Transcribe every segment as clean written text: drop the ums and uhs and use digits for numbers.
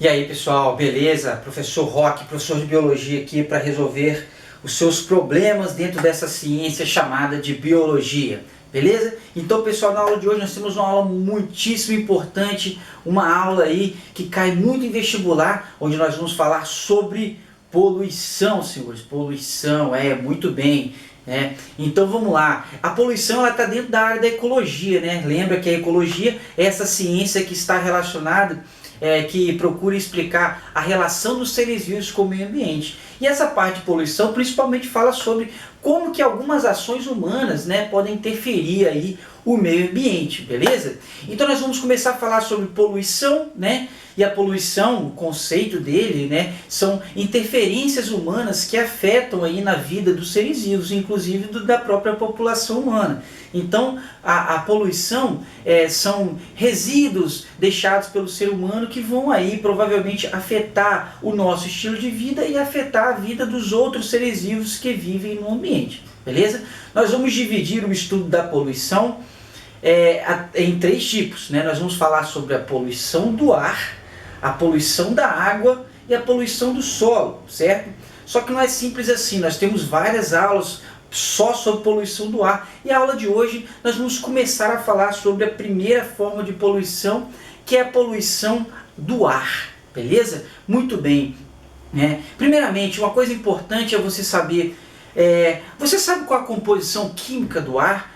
E aí pessoal, beleza? Professor Roque, professor de Biologia aqui para resolver os seus problemas dentro dessa ciência chamada de Biologia, beleza? Então pessoal, na aula de hoje nós temos uma aula muitíssimo importante, uma aula aí que cai muito em vestibular, onde nós vamos falar sobre poluição, senhores, poluição, muito bem. Então vamos lá, a poluição ela está dentro da área da ecologia, né? Lembra que a ecologia é essa ciência que está relacionada, que procura explicar a relação dos seres vivos com o meio ambiente. E essa parte de poluição principalmente fala sobre como que algumas ações humanas, né, podem interferir aí o meio ambiente, beleza? Então nós vamos começar a falar sobre poluição, né? E a poluição, o conceito dele, né, são interferências humanas que afetam aí na vida dos seres vivos, inclusive da própria população humana. Então a poluição são resíduos deixados pelo ser humano que vão aí provavelmente afetar o nosso estilo de vida e afetar a vida dos outros seres vivos que vivem no ambiente, beleza? Nós vamos dividir o estudo da poluição em três tipos, né? Nós vamos falar sobre a poluição do ar, a poluição da água e a poluição do solo, certo? Só que não é simples assim, nós temos várias aulas só sobre poluição do ar. E a aula de hoje nós vamos começar a falar sobre a primeira forma de poluição, que é a poluição do ar, beleza? Muito bem. Primeiramente, uma coisa importante é você saber, você sabe qual a composição química do ar?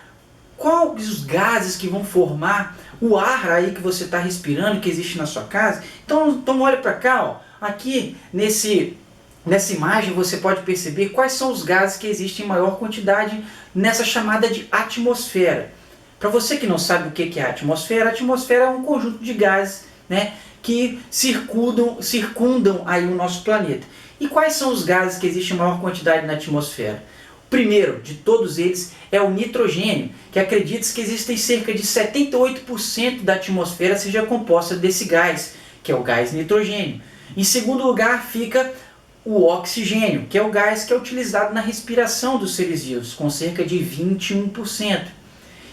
Quais os gases que vão formar o ar aí que você está respirando, que existe na sua casa? Então olha para cá, ó. Aqui nessa imagem você pode perceber quais são os gases que existem em maior quantidade nessa chamada de atmosfera. Para você que não sabe o que é a atmosfera é um conjunto de gases, né, que circundam aí o nosso planeta. E quais são os gases que existem em maior quantidade na atmosfera? O primeiro de todos eles é o nitrogênio, que acredita-se que existem cerca de 78% da atmosfera seja composta desse gás, que é o gás nitrogênio. Em segundo lugar fica o oxigênio, que é o gás que é utilizado na respiração dos seres vivos, com cerca de 21%.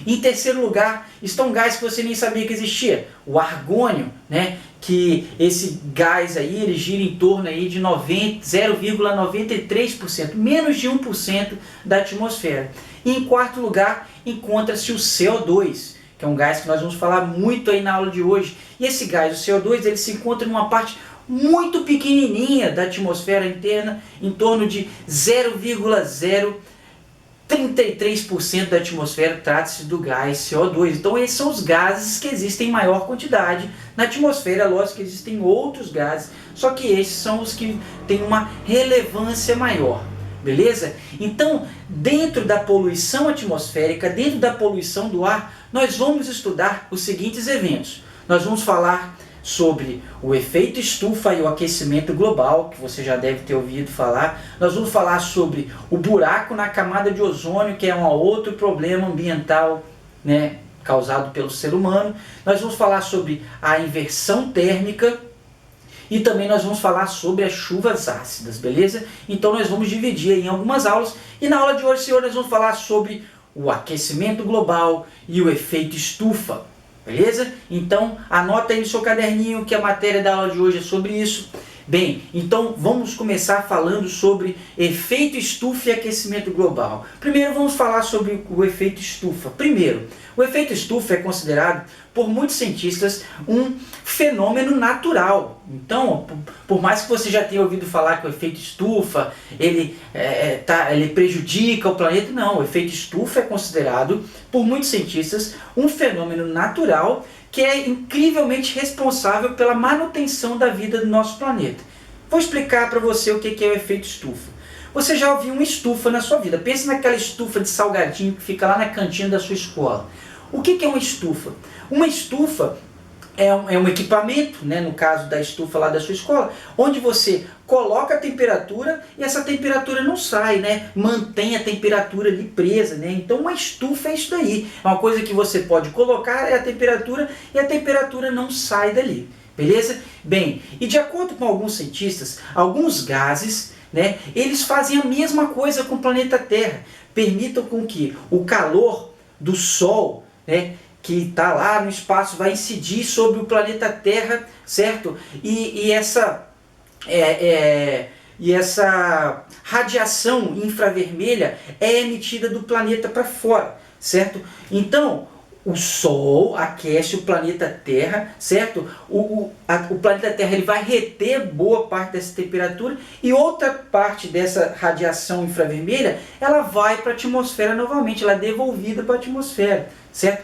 Em terceiro lugar está um gás que você nem sabia que existia, o argônio, né? Que esse gás aí ele gira em torno aí de 0,93%, menos de 1% da atmosfera. E em quarto lugar encontra-se o CO2, que é um gás que nós vamos falar muito aí na aula de hoje. E esse gás, o CO2, ele se encontra em uma parte muito pequenininha da atmosfera interna, em torno de 0,033% da atmosfera trata-se do gás CO2. Então esses são os gases que existem em maior quantidade na atmosfera. Lógico que existem outros gases, só que esses são os que têm uma relevância maior, beleza? Então dentro da poluição atmosférica, dentro da poluição do ar, nós vamos estudar os seguintes eventos. Nós vamos falar sobre o efeito estufa e o aquecimento global, que você já deve ter ouvido falar. Nós vamos falar sobre o buraco na camada de ozônio, que é um outro problema ambiental, né, causado pelo ser humano. Nós vamos falar sobre a inversão térmica e também nós vamos falar sobre as chuvas ácidas, beleza? Então nós vamos dividir em algumas aulas, e na aula de hoje, senhor, nós vamos falar sobre o aquecimento global e o efeito estufa. Beleza? Então anota aí no seu caderninho que a matéria da aula de hoje é sobre isso. Bem, então vamos começar falando sobre efeito estufa e aquecimento global. Primeiro vamos falar sobre o efeito estufa. Primeiro, o efeito estufa é considerado por muitos cientistas um fenômeno natural. Então, por mais que você já tenha ouvido falar que o efeito estufa ele prejudica o planeta, não. O efeito estufa é considerado por muitos cientistas um fenômeno natural que é incrivelmente responsável pela manutenção da vida do nosso planeta. Vou explicar para você o que é o efeito estufa. Você já ouviu uma estufa na sua vida? Pense naquela estufa de salgadinho que fica lá na cantina da sua escola. O que é uma estufa? Uma estufa é um equipamento, né, no caso da estufa lá da sua escola, onde você coloca a temperatura e essa temperatura não sai, né? Mantém a temperatura ali presa, né? Então uma estufa é isso daí. É uma coisa que você pode colocar a temperatura e a temperatura não sai dali. Beleza? Bem, e de acordo com alguns cientistas, alguns gases, né, eles fazem a mesma coisa com o planeta Terra. Permitam com que o calor do Sol, né, que está lá no espaço vai incidir sobre o planeta Terra, certo? E essa radiação infravermelha é emitida do planeta para fora, certo? Então, o Sol aquece o planeta Terra, certo? O planeta Terra ele vai reter boa parte dessa temperatura e outra parte dessa radiação infravermelha ela vai para a atmosfera novamente, ela é devolvida para a atmosfera, certo?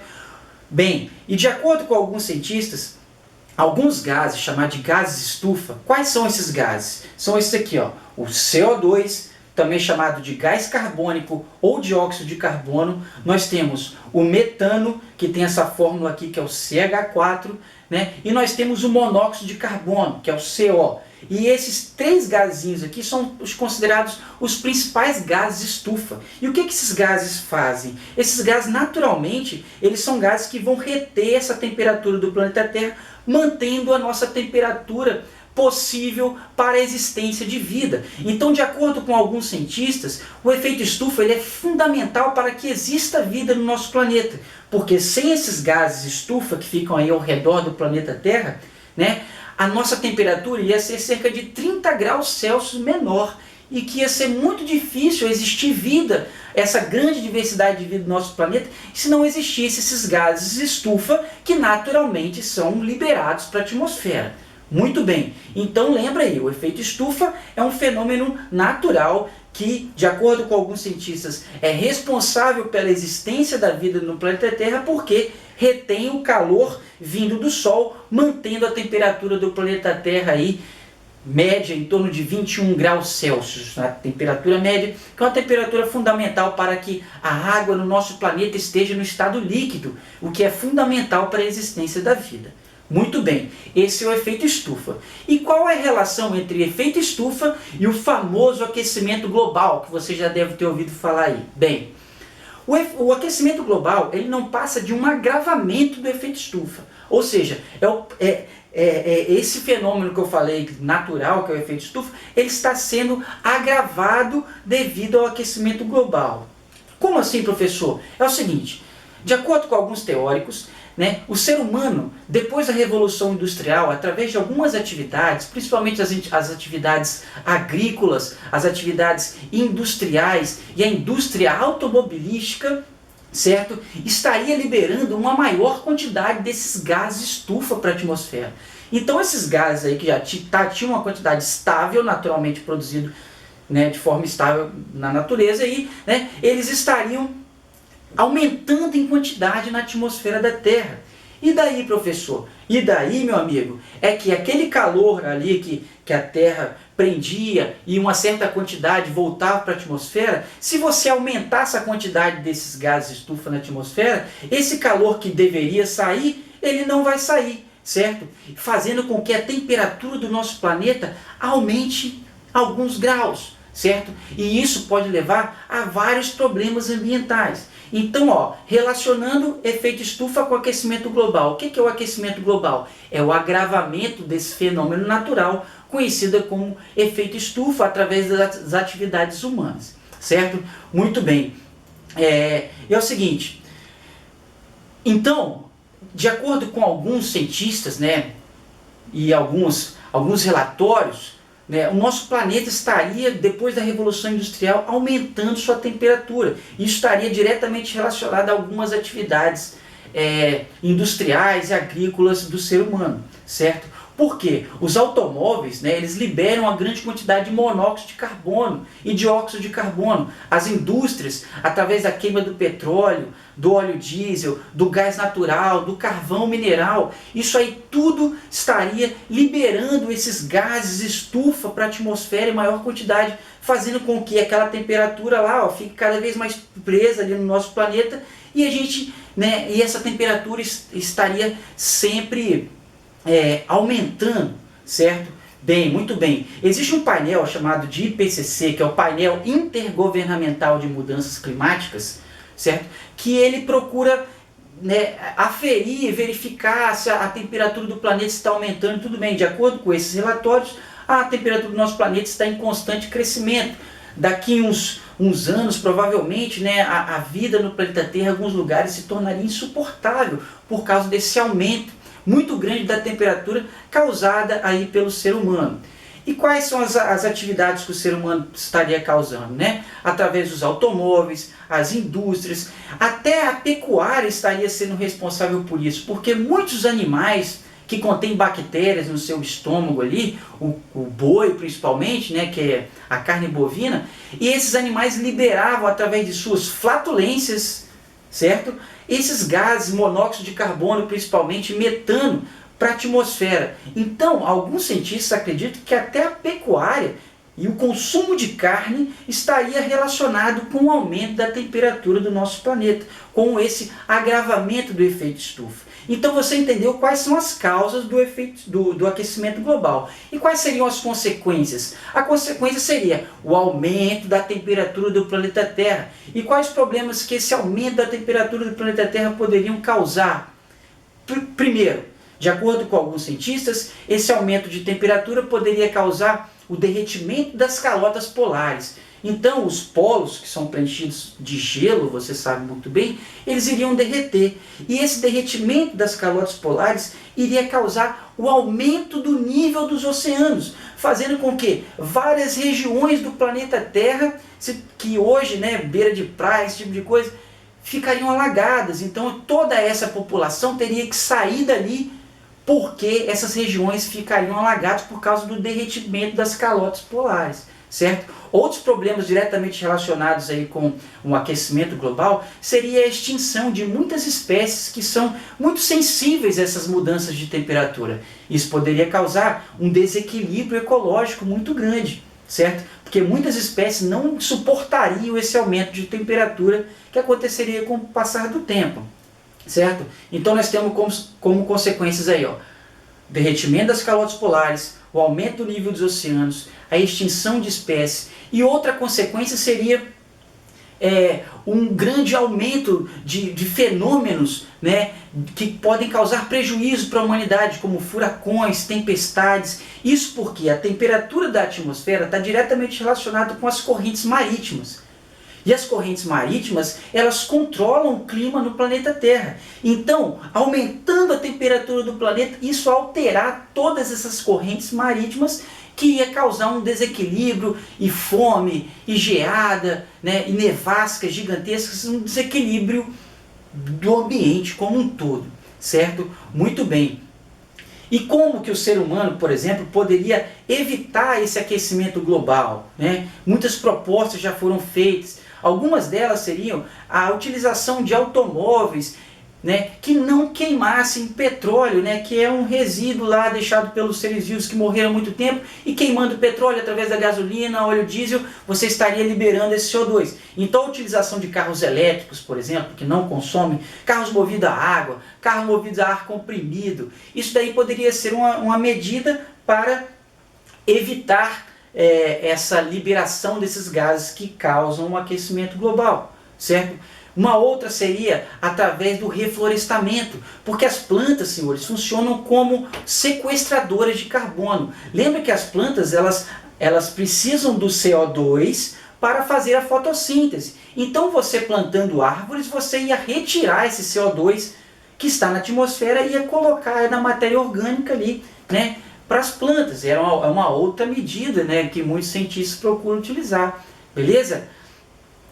Bem, e de acordo com alguns cientistas, alguns gases, chamados de gases estufa, quais são esses gases? São esses aqui, ó, o CO2, também chamado de gás carbônico ou dióxido de carbono. Nós temos o metano, que tem essa fórmula aqui que é o CH4, né? E nós temos o monóxido de carbono, que é o CO. E esses três gasinhos aqui são os considerados os principais gases estufa. E o que esses gases fazem? Esses gases, naturalmente, eles são gases que vão reter essa temperatura do planeta Terra, mantendo a nossa temperatura possível para a existência de vida. Então, de acordo com alguns cientistas, o efeito estufa ele é fundamental para que exista vida no nosso planeta, porque sem esses gases estufa que ficam aí ao redor do planeta Terra, né, a nossa temperatura ia ser cerca de 30 graus Celsius menor e que ia ser muito difícil existir vida, essa grande diversidade de vida do nosso planeta, se não existisse esses gases estufa que naturalmente são liberados para a atmosfera. Muito bem, então lembra aí, o efeito estufa é um fenômeno natural que, de acordo com alguns cientistas, é responsável pela existência da vida no planeta Terra porque retém o calor vindo do Sol, mantendo a temperatura do planeta Terra aí média em torno de 21 graus Celsius, a temperatura média, que é uma temperatura fundamental para que a água no nosso planeta esteja no estado líquido, o que é fundamental para a existência da vida. Muito bem, esse é o efeito estufa. E qual é a relação entre efeito estufa e o famoso aquecimento global, que você já deve ter ouvido falar aí? Bem, o aquecimento global ele não passa de um agravamento do efeito estufa. Ou seja, esse fenômeno que eu falei, natural, que é o efeito estufa, ele está sendo agravado devido ao aquecimento global. Como assim, professor? É o seguinte, de acordo com alguns teóricos, né, o ser humano, depois da Revolução Industrial, através de algumas atividades, principalmente as atividades agrícolas, as atividades industriais e a indústria automobilística, certo? Estaria liberando uma maior quantidade desses gases estufa para a atmosfera. Então esses gases aí que já tinham uma quantidade estável, naturalmente produzido, né, de forma estável na natureza, e, né, eles estariam aumentando em quantidade na atmosfera da Terra. E daí, professor? E daí, meu amigo, é que aquele calor ali que a Terra prendia e uma certa quantidade voltava para a atmosfera, se você aumentasse a quantidade desses gases estufa na atmosfera, esse calor que deveria sair, ele não vai sair, certo? Fazendo com que a temperatura do nosso planeta aumente alguns graus, certo? E isso pode levar a vários problemas ambientais. Então, ó, relacionando efeito estufa com aquecimento global. O que é o aquecimento global? É o agravamento desse fenômeno natural, conhecido como efeito estufa, através das atividades humanas. Certo? Muito bem. É o seguinte. Então, de acordo com alguns cientistas, né, e alguns relatórios, né, o nosso planeta estaria, depois da Revolução Industrial, aumentando sua temperatura. Isso estaria diretamente relacionado a algumas atividades industriais e agrícolas do ser humano, certo? Por quê? Os automóveis, né, eles liberam uma grande quantidade de monóxido de carbono e dióxido de carbono. As indústrias, através da queima do petróleo, do óleo diesel, do gás natural, do carvão mineral, isso aí tudo estaria liberando esses gases estufa para a atmosfera em maior quantidade, fazendo com que aquela temperatura lá, ó, fique cada vez mais presa ali no nosso planeta e a gente, né, e essa temperatura estaria sempre aumentando, certo? Bem, muito bem. Existe um painel chamado de IPCC, que é o painel intergovernamental de mudanças climáticas, certo? Que ele procura, né, aferir, verificar se a temperatura do planeta está aumentando. Tudo bem, de acordo com esses relatórios, a temperatura do nosso planeta está em constante crescimento. daqui uns anos, provavelmente, né, a vida no planeta Terra em alguns lugares se tornaria insuportável por causa desse aumento muito grande da temperatura causada aí pelo ser humano. E quais são as atividades que o ser humano estaria causando, né? Através dos automóveis, as indústrias, até a pecuária estaria sendo responsável por isso, porque muitos animais que contêm bactérias no seu estômago ali, o boi principalmente, né, que é a carne bovina, e esses animais liberavam através de suas flatulências, certo? Esses gases, monóxido de carbono principalmente, metano, para a atmosfera. Então, alguns cientistas acreditam que até a pecuária e o consumo de carne estaria relacionado com o aumento da temperatura do nosso planeta, com esse agravamento do efeito estufa. Então você entendeu quais são as causas do aquecimento global. E quais seriam as consequências? A consequência seria o aumento da temperatura do planeta Terra. E quais problemas que esse aumento da temperatura do planeta Terra poderiam causar? Primeiro, de acordo com alguns cientistas, esse aumento de temperatura poderia causar o derretimento das calotas polares. Então os polos, que são preenchidos de gelo, você sabe muito bem, eles iriam derreter. E esse derretimento das calotas polares iria causar o aumento do nível dos oceanos, fazendo com que várias regiões do planeta Terra, que hoje, né, beira de praia, esse tipo de coisa, ficariam alagadas. Então toda essa população teria que sair dali, porque essas regiões ficariam alagadas por causa do derretimento das calotas polares, certo? Outros problemas diretamente relacionados aí com o aquecimento global seria a extinção de muitas espécies que são muito sensíveis a essas mudanças de temperatura. Isso poderia causar um desequilíbrio ecológico muito grande, certo? Porque muitas espécies não suportariam esse aumento de temperatura que aconteceria com o passar do tempo, certo? Então nós temos como consequências aí, ó, derretimento das calotas polares, o aumento do nível dos oceanos, a extinção de espécies, e outra consequência seria um grande aumento de fenômenos, né, que podem causar prejuízo para a humanidade, como furacões, tempestades. Isso porque a temperatura da atmosfera está diretamente relacionada com as correntes marítimas. E as correntes marítimas, elas controlam o clima no planeta Terra. Então, aumentando a temperatura do planeta, isso alterar todas essas correntes marítimas, que ia causar um desequilíbrio, e fome, e geada, né, e nevascas gigantescas, um desequilíbrio do ambiente como um todo, certo? Muito bem. E como que o ser humano, por exemplo, poderia evitar esse aquecimento global, né? Muitas propostas já foram feitas. Algumas delas seriam a utilização de automóveis, né, que não queimassem petróleo, né, que é um resíduo lá deixado pelos seres vivos que morreram há muito tempo, e queimando petróleo através da gasolina, óleo diesel, você estaria liberando esse CO2. Então a utilização de carros elétricos, por exemplo, que não consomem, carros movidos a água, carros movidos a ar comprimido, isso daí poderia ser uma medida para evitar essa liberação desses gases que causam o aquecimento global, certo? Uma outra seria através do reflorestamento, porque as plantas, senhores, funcionam como sequestradoras de carbono. Lembra que as plantas elas precisam do CO2 para fazer a fotossíntese. Então você plantando árvores, você ia retirar esse CO2 que está na atmosfera e ia colocar na matéria orgânica ali, né, para as plantas. É uma outra medida, né, que muitos cientistas procuram utilizar, beleza?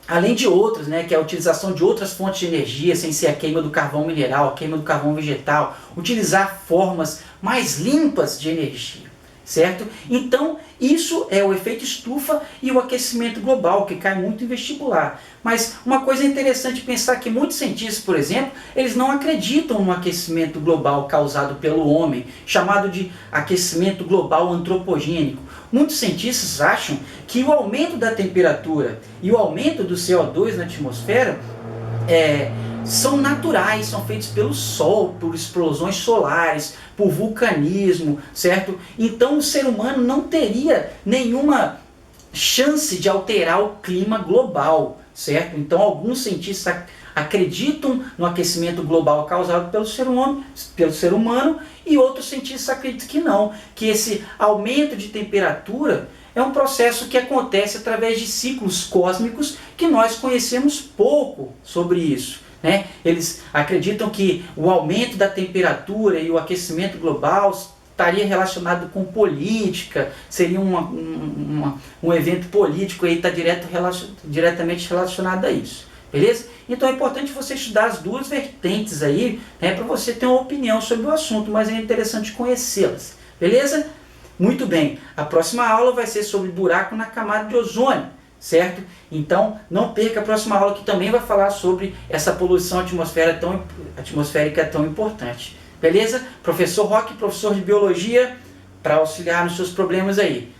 Além de outras, né, que é a utilização de outras fontes de energia, sem ser a queima do carvão mineral, a queima do carvão vegetal, utilizar formas mais limpas de energia, certo? Então, isso é o efeito estufa e o aquecimento global, que cai muito em vestibular. Mas uma coisa interessante pensar que muitos cientistas, por exemplo, eles não acreditam no aquecimento global causado pelo homem, chamado de aquecimento global antropogênico. Muitos cientistas acham que o aumento da temperatura e o aumento do CO2 na atmosfera são naturais, são feitos pelo Sol, por explosões solares, por vulcanismo, certo? Então o ser humano não teria nenhuma chance de alterar o clima global, certo? Então alguns cientistas acreditam no aquecimento global causado pelo ser humano, e outros cientistas acreditam que não, que esse aumento de temperatura é um processo que acontece através de ciclos cósmicos que nós conhecemos pouco sobre isso, né? Eles acreditam que o aumento da temperatura e o aquecimento global estaria relacionado com política, seria um evento político e está diretamente relacionado a isso. Beleza? Então é importante você estudar as duas vertentes aí, né, para você ter uma opinião sobre o assunto, mas é interessante conhecê-las. Beleza? Muito bem. A próxima aula vai ser sobre buraco na camada de ozônio, certo? Então não perca a próxima aula, que também vai falar sobre essa poluição atmosférica tão importante. Beleza? Professor Roque, professor de biologia, para auxiliar nos seus problemas aí.